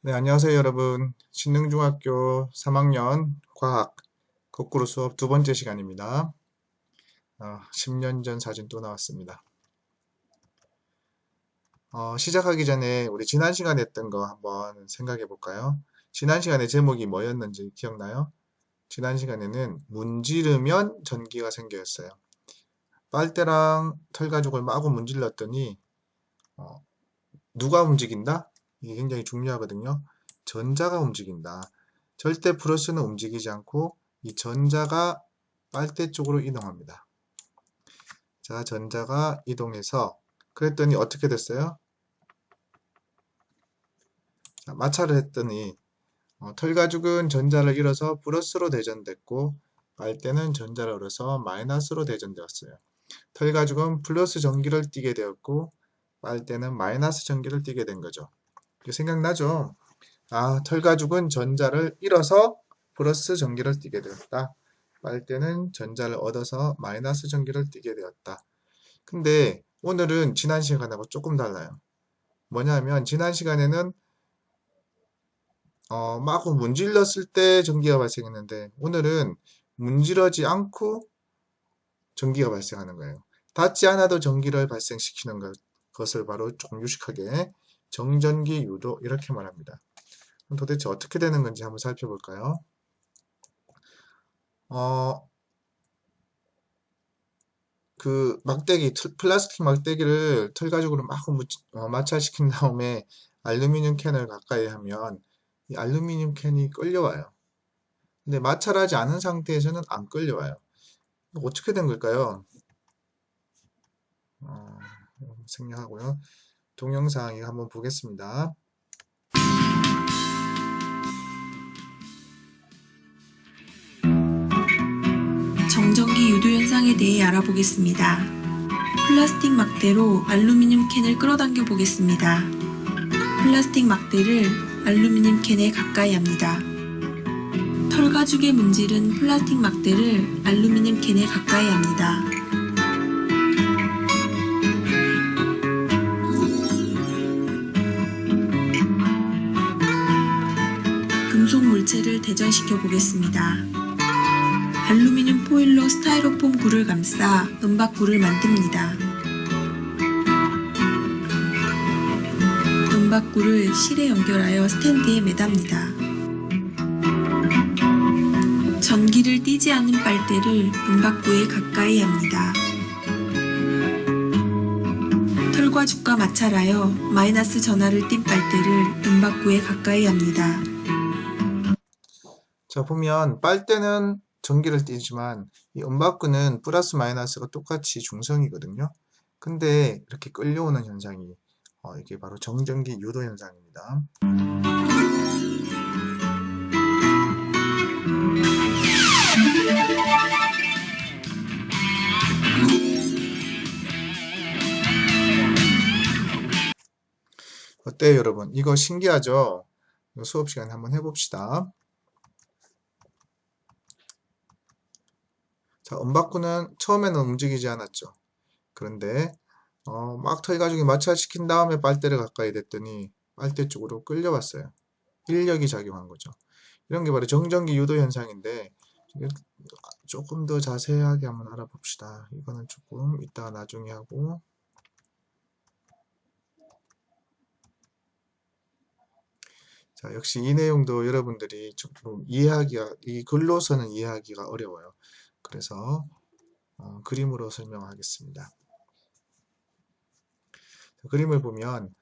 네, 안녕하세요, 여러분. 신능중학교 3학년 과학 거꾸로 수업 두 번째 시간입니다. 10년 전 사진 또 나왔습니다. 시작하기 전에 우리 지난 시간에 했던 거 한번 생각해 볼까요? 지난 시간에 제목이 뭐였는지 기억나요? 지난 시간에는 문지르면 전기가 생겼어요. 빨대랑 털가죽을 마구 문질렀더니 어, 누가 움직인다? 이게 굉장히 중요하거든요. 전자가 움직인다. 절대 플러스는 움직이지 않고 이 전자가 빨대 쪽으로 이동합니다. 자, 전자가 이동해서 그랬더니 어떻게 됐어요? 자, 마찰을 했더니 털가죽은 전자를 잃어서 플러스로 대전됐고 빨대는 전자를 잃어서 마이너스로 대전되었어요. 털가죽은 플러스 전기를 띠게 되었고 빨대는 마이너스 전기를 띠게 된 거죠. 이거 생각나죠? 털가죽은 전자를 잃어서 플러스 전기를 띠게 되었다. 빨대는 전자를 얻어서 마이너스 전기를 띠게 되었다. 근데 오늘은 지난 시간하고 조금 달라요. 뭐냐면 지난 시간에는 마구 문질렀을 때 전기가 발생했는데 오늘은 문지르지 않고 전기가 발생하는 거예요. 닿지 않아도 전기를 발생시키는 것을 바로 조금 유식하게 정전기 유도 이렇게 말합니다. 그럼 도대체 어떻게 되는 건지 한번 살펴볼까요? 어, 그 막대기, 플라스틱 막대기를 털가죽으로 막 마찰시킨 다음에 알루미늄 캔을 가까이 하면 이 알루미늄 캔이 끌려와요. 근데 마찰하지 않은 상태에서는 안 끌려와요. 어떻게 된 걸까요? 어, 생략하고요. 동영상 이거 한번 보겠습니다. 정전기 유도 현상에 대해 알아보겠습니다. 플라스틱 막대로 알루미늄 캔을 끌어당겨 보겠습니다. 플라스틱 막대를 알루미늄 캔에 가까이 합니다. 털가죽에 문지른 플라스틱 막대를 알루미늄 캔에 가까이 합니다. 금속 물체를 대전시켜 보겠습니다. 알루미늄 포일로 스타이로폼 굴을 감싸 은박굴을 만듭니다. 은박굴을 실에 연결하여 스탠드에 매답니다. 전기를 띠지 않는 빨대를 은박구에 가까이 합니다. 털과죽과 마찰하여 마이너스 전하를 띤 빨대를 은박구에 가까이 합니다. 자, 보면 빨대는 전기를 띠지만 이 은박구는 플러스 마이너스가 똑같이 중성이거든요. 근데 이렇게 끌려오는 현상이 이게 바로 정전기 유도 현상입니다. 어때요, 여러분? 이거 신기하죠? 수업 시간에 한번 해봅시다. 자, 은박구는 처음에는 움직이지 않았죠. 그런데 막 털가죽이 마찰시킨 다음에 빨대를 가까이 댔더니 빨대 쪽으로 끌려왔어요. 인력이 작용한 거죠. 이런 게 바로 정전기 유도 현상인데 조금 더 자세하게 한번 알아봅시다. 이거는 조금 이따가 나중에 하고 자, 역시 이 내용도 여러분들이 조금 이 글로서는 이해하기가 어려워요. 그래서 그림으로 설명하겠습니다. 그림을 보면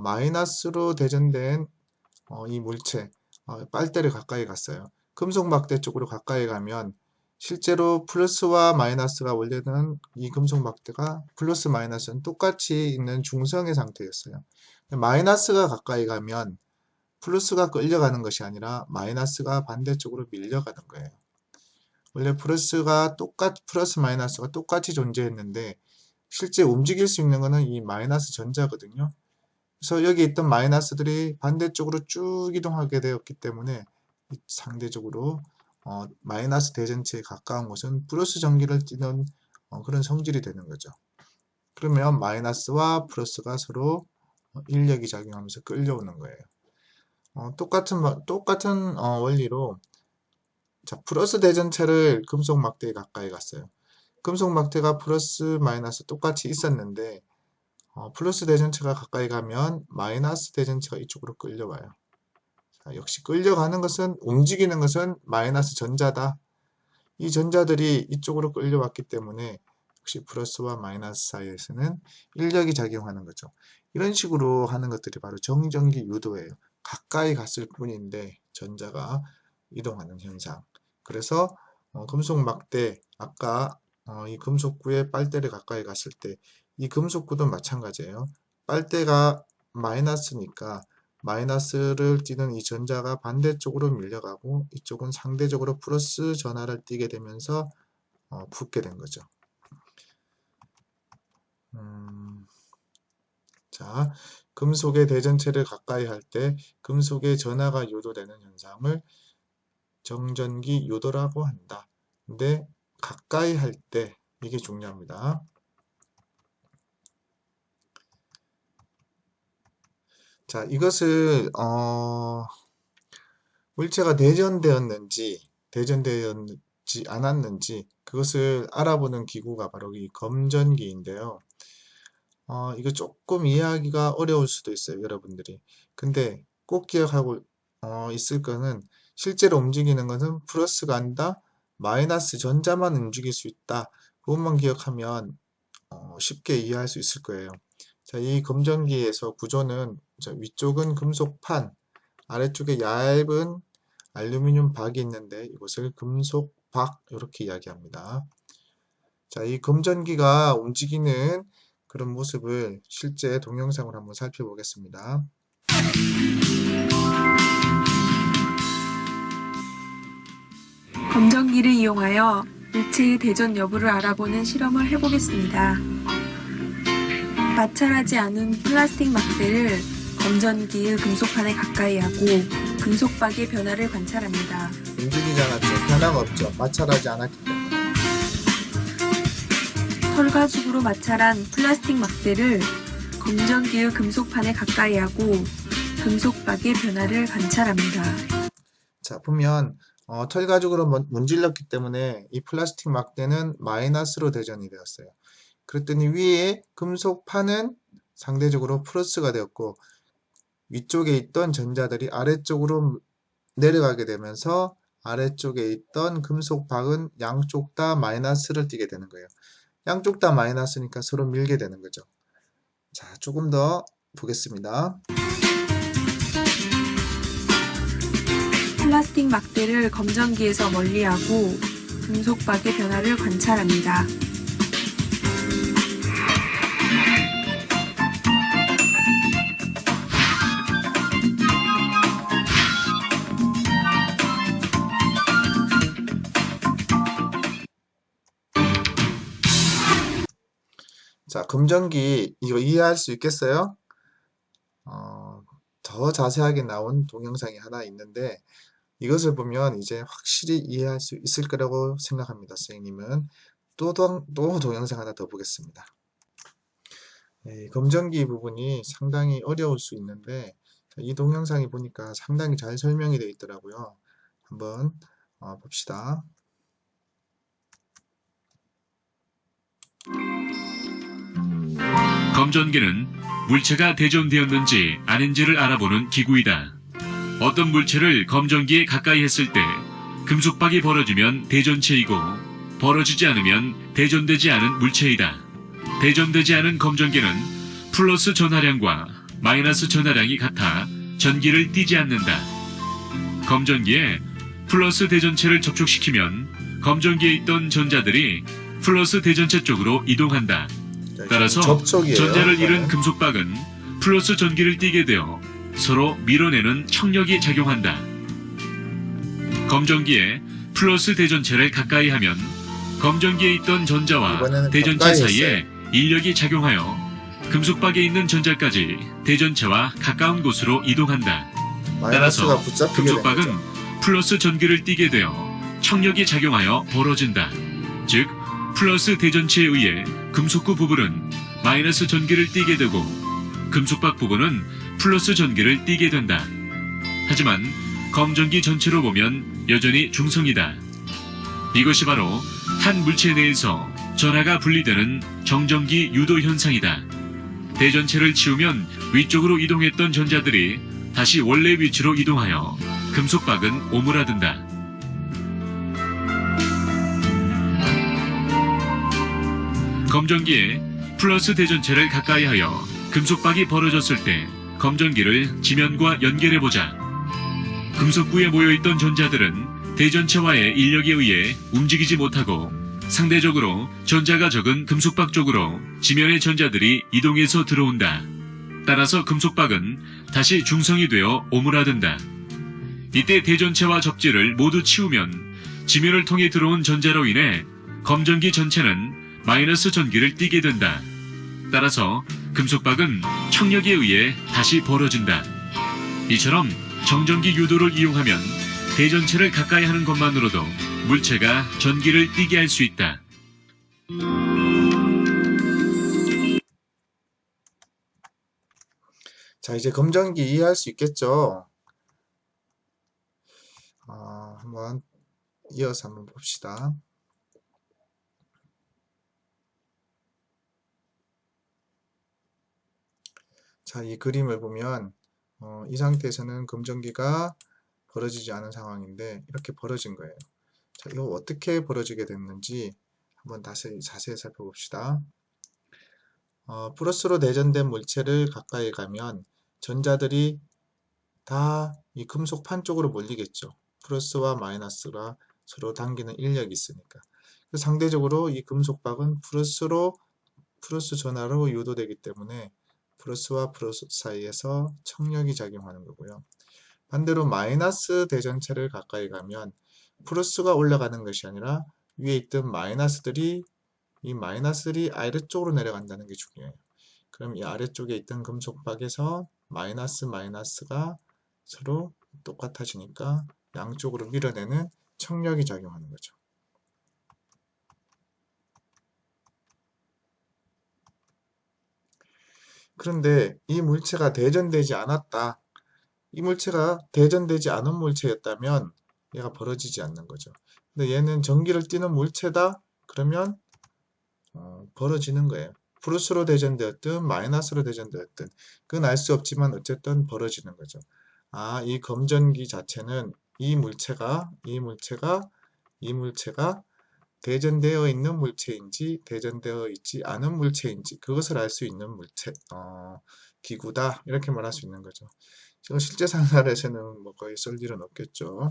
마이너스로 대전된 이 물체 빨대를 가까이 갔어요. 금속 막대 쪽으로 가까이 가면 실제로 플러스와 마이너스가 원래는 이 금속 막대가 플러스 마이너스는 똑같이 있는 중성의 상태였어요. 마이너스가 가까이 가면 플러스가 끌려가는 것이 아니라 마이너스가 반대쪽으로 밀려가는 거예요. 원래 플러스 마이너스가 똑같이 존재했는데 실제 움직일 수 있는 것은 이 마이너스 전자거든요. 그래서 여기 있던 마이너스들이 반대쪽으로 쭉 이동하게 되었기 때문에 상대적으로 마이너스 대전체에 가까운 곳은 플러스 전기를 띠는 그런 성질이 되는 거죠. 그러면 마이너스와 플러스가 서로 인력이 작용하면서 끌려오는 거예요. 똑같은 원리로 자, 플러스 대전체를 금속 막대에 가까이 갔어요. 금속 막대가 플러스 마이너스 똑같이 있었는데 플러스 대전체가 가까이 가면 마이너스 대전체가 이쪽으로 끌려와요. 자, 역시 끌려가는 것은 움직이는 것은 마이너스 전자다. 이 전자들이 이쪽으로 끌려왔기 때문에 역시 플러스와 마이너스 사이에서는 인력이 작용하는 거죠. 이런 식으로 하는 것들이 바로 정전기 유도예요. 가까이 갔을 뿐인데 전자가 이동하는 현상. 그래서 금속 막대, 아까 이 금속구에 빨대를 가까이 갔을 때 이 금속구도 마찬가지예요. 빨대가 마이너스니까 마이너스를 띠는 이 전자가 반대쪽으로 밀려가고 이쪽은 상대적으로 플러스 전하를 띠게 되면서 붙게 된 거죠. 자, 금속의 대전체를 가까이 할 때 금속의 전하가 유도되는 현상을 정전기 유도라고 한다. 근데 가까이 할 때 이게 중요합니다. 자, 이것을 물체가 대전되었는지 않았는지 그것을 알아보는 기구가 바로 이 검전기인데요. 이거 조금 이해하기가 어려울 수도 있어요, 여러분들이. 근데 꼭 기억하고 있을 거는 실제로 움직이는 것은 플러스가 아니라 마이너스 전자만 움직일 수 있다. 그것만 기억하면 쉽게 이해할 수 있을 거예요. 자, 이 검전기에서 구조는 위쪽은 금속판, 아래쪽에 얇은 알루미늄 박이 있는데 이것을 금속박 이렇게 이야기합니다. 자, 이 검전기가 움직이는 그런 모습을 실제 동영상으로 한번 살펴보겠습니다. 검전기를 이용하여 물체의 대전 여부를 알아보는 실험을 해보겠습니다. 마찰하지 않은 플라스틱 막대를 검전기의 금속판에 가까이 하고 금속박의 변화를 관찰합니다. 움직이지 않았죠. 변화가 없죠. 마찰하지 않았기 때문에. 털가죽으로 마찰한 플라스틱 막대를 검전기의 금속판에 가까이 하고 금속박의 변화를 관찰합니다. 자, 보면 털가죽으로 문질렀기 때문에 이 플라스틱 막대는 마이너스로 대전이 되었어요. 그랬더니 위에 금속판은 상대적으로 플러스가 되었고 위쪽에 있던 전자들이 아래쪽으로 내려가게 되면서 아래쪽에 있던 금속박은 양쪽 다 마이너스를 띠게 되는 거예요. 양쪽 다 마이너스니까 서로 밀게 되는 거죠. 자, 조금 더 보겠습니다. 플라스틱 막대를 검전기에서 멀리하고 금속박의 변화를 관찰합니다. 자, 검전기 이거 이해할 수 있겠어요? 더 자세하게 나온 동영상이 하나 있는데 이것을 보면 이제 확실히 이해할 수 있을 거라고 생각합니다. 선생님은 또 동영상 하나 더 보겠습니다. 검전기 부분이 상당히 어려울 수 있는데 이 동영상이 보니까 상당히 잘 설명이 되어 있더라고요. 한번 봅시다. 검전기는 물체가 대전되었는지 아닌지를 알아보는 기구이다. 어떤 물체를 검전기에 가까이 했을 때 금속박이 벌어지면 대전체이고 벌어지지 않으면 대전되지 않은 물체이다. 대전되지 않은 검전기는 플러스 전하량과 마이너스 전하량이 같아 전기를 띠지 않는다. 검전기에 플러스 대전체를 접촉시키면 검전기에 있던 전자들이 플러스 대전체 쪽으로 이동한다. 따라서 접촉이에요. 전자를 잃은 금속박은 플러스 전기를 띠게 되어 서로 밀어내는 청력이 작용한다. 검전기에 플러스 대전체를 가까이 하면 검전기에 있던 전자와 대전체 사이에 인력이 작용하여 금속박에 있는 전자까지 대전체와 가까운 곳으로 이동한다. 따라서 금속박은 플러스 전기를 띠게 되어 청력이 작용하여 벌어진다. 즉 플러스 대전체에 의해 금속구 부분은 마이너스 전기를 띠게 되고 금속박 부분은 플러스 전기를 띠게 된다. 하지만 검전기 전체로 보면 여전히 중성이다. 이것이 바로 한 물체 내에서 전하가 분리되는 정전기 유도 현상이다. 대전체를 치우면 위쪽으로 이동했던 전자들이 다시 원래 위치로 이동하여 금속박은 오므라든다. 검전기에 플러스 대전체를 가까이 하여 금속박이 벌어졌을 때 검전기를 지면과 연결해보자. 금속부에 모여있던 전자들은 대전체와의 인력에 의해 움직이지 못하고 상대적으로 전자가 적은 금속박 쪽으로 지면의 전자들이 이동해서 들어온다. 따라서 금속박은 다시 중성이 되어 오므라든다. 이때 대전체와 접지를 모두 치우면 지면을 통해 들어온 전자로 인해 검전기 전체는 마이너스 전기를 띠게 된다. 따라서 금속박은 청력에 의해 다시 벌어진다. 이처럼 정전기 유도를 이용하면 대전체를 가까이 하는 것만으로도 물체가 전기를 띠게 할 수 있다. 자, 이제 검전기 이해할 수 있겠죠? 한번 이어서 한번 봅시다. 자, 이 그림을 보면 이 상태에서는 검전기가 벌어지지 않은 상황인데 이렇게 벌어진 거예요. 자, 이거 어떻게 벌어지게 됐는지 한번 자세히 살펴봅시다. 플러스로 대전된 물체를 가까이 가면 전자들이 다 이 금속판 쪽으로 몰리겠죠. 플러스와 마이너스가 서로 당기는 인력이 있으니까. 상대적으로 이 금속박은 플러스 전하로 유도되기 때문에 플러스와 플러스 사이에서 청력이 작용하는 거고요. 반대로 마이너스 대전체를 가까이 가면 플러스가 올라가는 것이 아니라 위에 있던 이 마이너스들이 아래쪽으로 내려간다는 게 중요해요. 그럼 이 아래쪽에 있던 금속박에서 마이너스가 서로 똑같아지니까 양쪽으로 밀어내는 청력이 작용하는 거죠. 그런데 이 물체가 대전되지 않았다. 이 물체가 대전되지 않은 물체였다면 얘가 벌어지지 않는 거죠. 근데 얘는 전기를 띠는 물체다? 그러면 벌어지는 거예요. 플러스로 대전되었든 마이너스로 대전되었든 그건 알 수 없지만 어쨌든 벌어지는 거죠. 이 검전기 자체는 이 물체가 대전되어 있는 물체인지 대전되어 있지 않은 물체인지 그것을 알 수 있는 기구다 이렇게 말할 수 있는 거죠. 실제 생활에서는 뭐 거의 쓸 일은 없겠죠.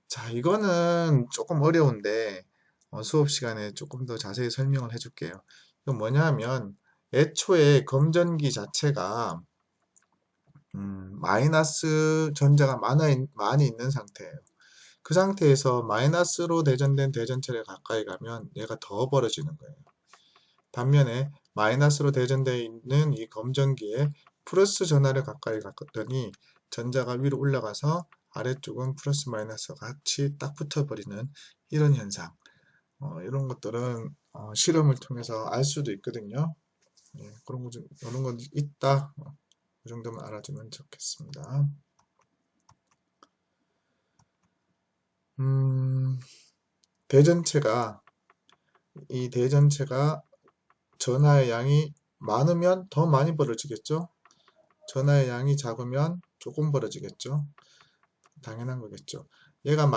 자, 이거는 조금 어려운데 수업 시간에 조금 더 자세히 설명을 해줄게요. 이건 뭐냐 하면 애초에 검전기 자체가 마이너스 전자가 많이 있는 상태예요. 그 상태에서 마이너스로 대전된 대전체를 가까이 가면 얘가 더 벌어지는 거예요. 반면에 마이너스로 대전되어 있는 이 검전기에 플러스 전하를 가까이 갔더니 전자가 위로 올라가서 아래쪽은 플러스 마이너스가 같이 딱 붙어버리는 이런 현상. 이런 것들은 실험을 통해서 알 수도 있거든요. 그런 건 있다. 그 정도만 알아두면 좋겠습니다. 이 대전체가 전하의 양이 많으면 더 많이 벌어지겠죠. 전하의 양이 작으면 조금 벌어지겠죠. 당연한 거겠죠. 얘가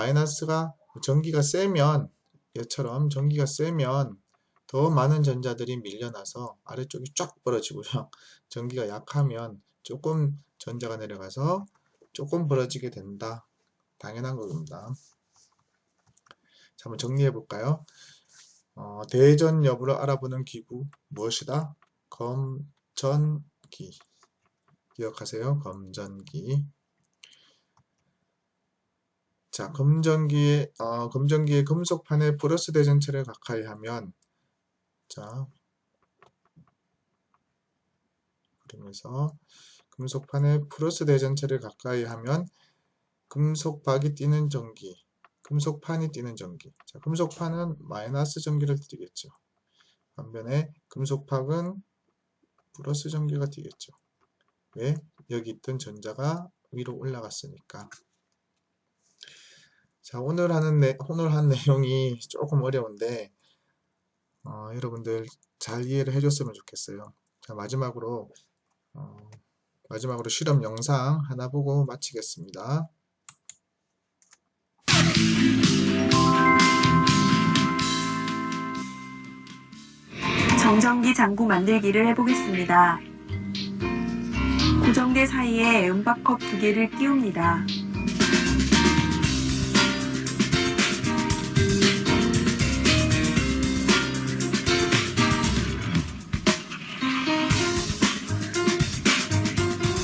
전기가 세면 얘처럼 전기가 세면 더 많은 전자들이 밀려나서 아래쪽이 쫙 벌어지고요. 전기가 약하면 조금 전자가 내려가서 조금 벌어지게 된다. 당연한 겁니다. 자, 한번 정리해 볼까요? 대전 여부를 알아보는 기구 무엇이다? 검전기. 기억하세요. 검전기. 자, 검전기의 금속판에 플러스 대전체를 가까이 하면 자, 그러면서 금속판에 플러스 대전체를 가까이 하면 금속박이 띠는 전기, 금속판이 띠는 전기. 자, 금속판은 마이너스 전기를 띠겠죠. 반면에 금속박은 플러스 전기가 뛰겠죠. 왜? 여기 있던 전자가 위로 올라갔으니까. 자, 오늘 한 내용이 조금 어려운데 여러분들 잘 이해를 해줬으면 좋겠어요. 자, 마지막으로 실험 영상 하나 보고 마치겠습니다. 정전기 장구 만들기를 해보겠습니다. 고정대 사이에 은박컵 2개를 끼웁니다.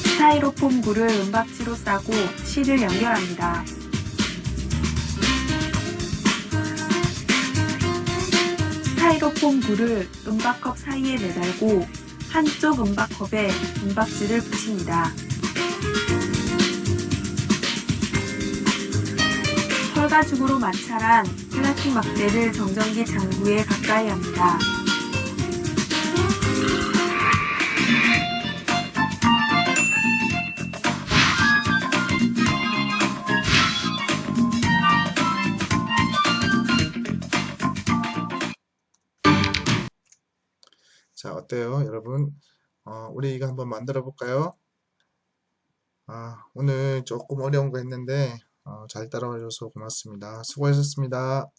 스타이로폼 굴을 은박지로 싸고 실을 연결합니다. 스타이로폼 굴을 은박컵 사이에 매달고 한쪽 은박컵에 은박지를 붙입니다. 철가죽으로 마찰한 플라스틱 막대를 정전기 장구에 가까이 합니다. 자, 어때요, 여러분? 우리 이거 한번 만들어 볼까요? 오늘 조금 어려운 거 했는데 잘 따라와 줘서 고맙습니다. 수고하셨습니다.